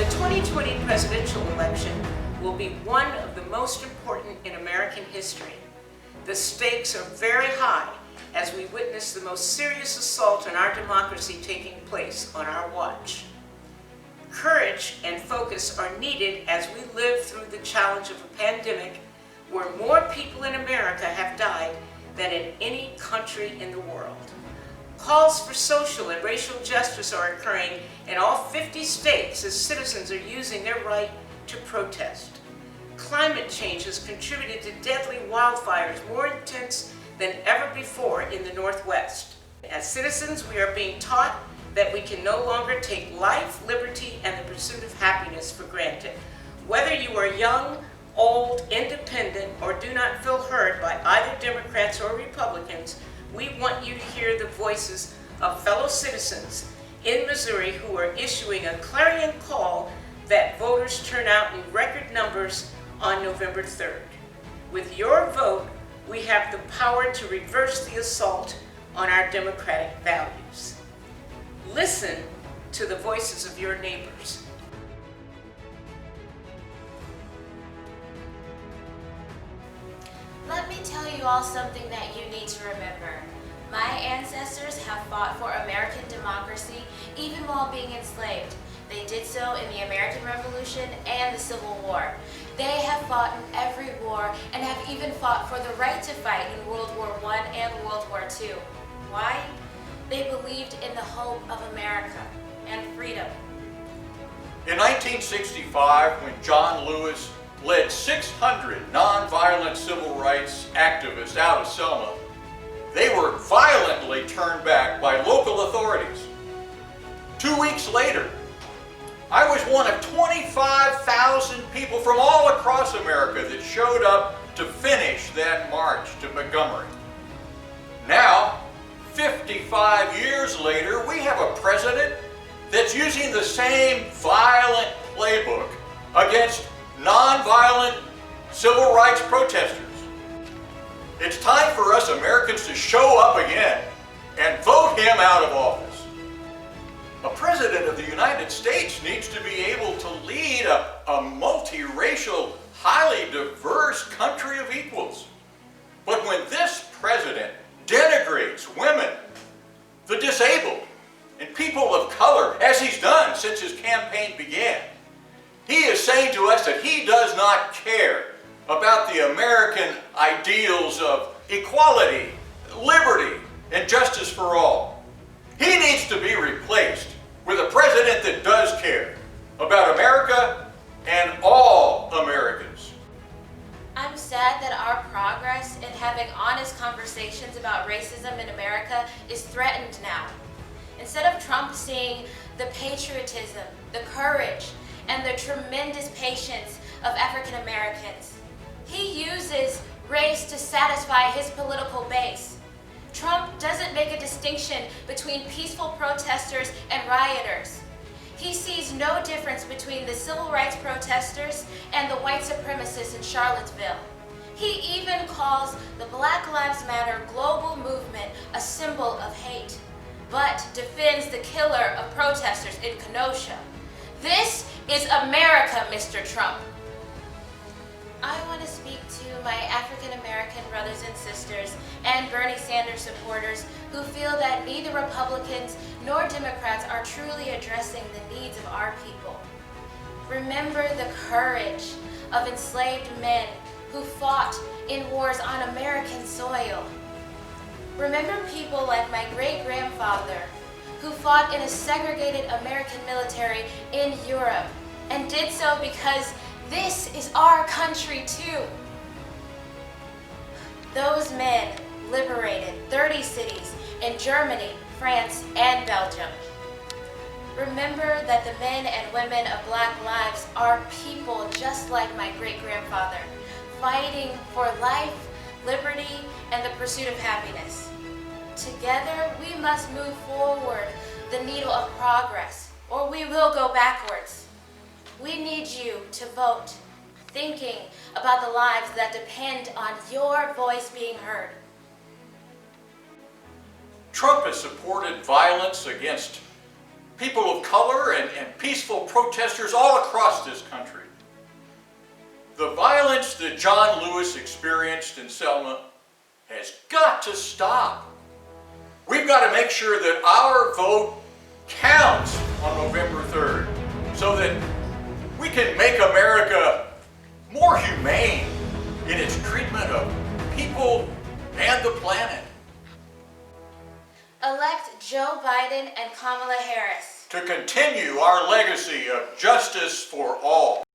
The 2020 presidential election will be one of the most important in American history. The stakes are very high as we witness the most serious assault on our democracy taking place on our watch. Courage and focus are needed as we live through the challenge of a pandemic where more people in America have died than in any country in the world. Calls for social and racial justice are occurring in all 50 states as citizens are using their right to protest. Climate change has contributed to deadly wildfires more intense than ever before in the Northwest. As citizens, we are being taught that we can no longer take life, liberty, and the pursuit of happiness for granted. Whether you are young, old, independent, or do not feel heard by either Democrats or Republicans, we want you to hear the voices of fellow citizens in Missouri who are issuing a clarion call that voters turn out in record numbers on November 3rd. With your vote, we have the power to reverse the assault on our democratic values. Listen to the voices of your neighbors. Let me tell you all something that you need to remember. My ancestors have fought for American democracy even while being enslaved. They did so in the American Revolution and the Civil War. They have fought in every war and have even fought for the right to fight in World War I and World War II. Why? They believed in the hope of America and freedom. In 1965, when John Lewis led 600 nonviolent civil rights activists out of Selma, they were violently turned back by local authorities. 2 weeks later, I was one of 25,000 people from all across America that showed up to finish that march to Montgomery. Now, 55 years later, we have a president that's using the same violent playbook against nonviolent civil rights protesters. It's time for us Americans to show up again and vote him out of office. A president of the United States needs to be able to lead a multiracial, highly diverse country of equals. But when this president denigrates women, the disabled, and people of color, as he's done since his campaign began, he is saying to us that he does not care about the American ideals of equality, liberty, and justice for all. He needs to be replaced with a president that does care about America and all Americans. I'm sad that our progress in having honest conversations about racism in America is threatened now. Instead of Trump seeing the patriotism, the courage, and the tremendous patience of African Americans, he uses race to satisfy his political base. Trump doesn't make a distinction between peaceful protesters and rioters. He sees no difference between the civil rights protesters and the white supremacists in Charlottesville. He even calls the Black Lives Matter global movement a symbol of hate, but defends the killer of protesters in Kenosha. This is America, Mr. Trump. I want to speak to my African American brothers and sisters and Bernie Sanders supporters who feel that neither Republicans nor Democrats are truly addressing the needs of our people. Remember the courage of enslaved men who fought in wars on American soil. Remember people like my great-grandfather who fought in a segregated American military in Europe and did so because this is our country too. Those men liberated 30 cities in Germany, France, and Belgium. Remember that the men and women of Black lives are people just like my great-grandfather, fighting for life, liberty, and the pursuit of happiness. Together, we must move forward the needle of progress, or we will go backwards. We need you to vote, thinking about the lives that depend on your voice being heard. Trump has supported violence against people of color and peaceful protesters all across this country. The violence that John Lewis experienced in Selma has got to stop. We've got to make sure that our vote counts on November 3rd so that we can make America more humane in its treatment of people and the planet. Elect Joe Biden and Kamala Harris. To continue our legacy of justice for all.